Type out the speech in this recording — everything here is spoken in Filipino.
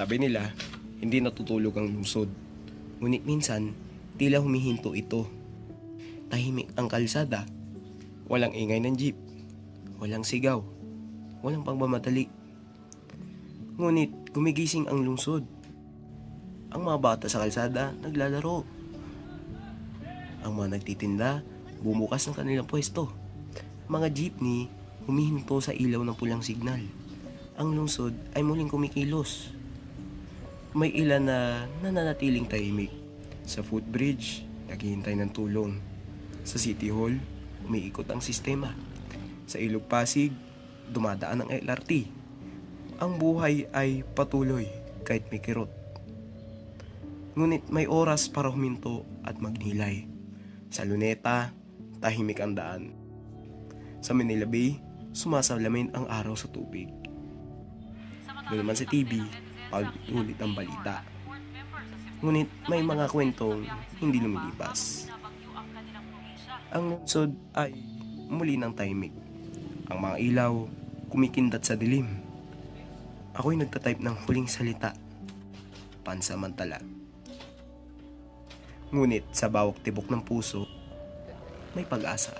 Sabi nila, hindi natutulog ang lungsod. Ngunit minsan, tila humihinto ito. Tahimik ang kalsada. Walang ingay ng jeep. Walang sigaw. Walang pagmamadali. Ngunit gumigising ang lungsod. Ang mga bata sa kalsada naglalaro. Ang mga nagtitinda bumukas ng kanilang pwesto. Mga jeepney humihinto sa ilaw ng pulang signal. Ang lungsod ay muling kumikilos. May ilan na nananatiling tahimik. Sa footbridge, naghihintay ng tulong. Sa City Hall, umiikot ang sistema. Sa Ilog Pasig, dumadaan ang LRT. Ang buhay ay patuloy kahit may kirot. Ngunit may oras para huminto at magnilay. Sa Luneta, tahimik ang daan. Sa Manila Bay, sumasalamin ang araw sa tubig. Doon naman sa TV, pag-ulit ang balita. Ngunit may mga kwentong hindi lumilipas. Ang lungsod ay muli ng tahimik. Ang mga ilaw kumikindat sa dilim. Ako'y nagtatype ng huling salita. Pansamantala. Ngunit sa bawat tibok ng puso, may pag-asa.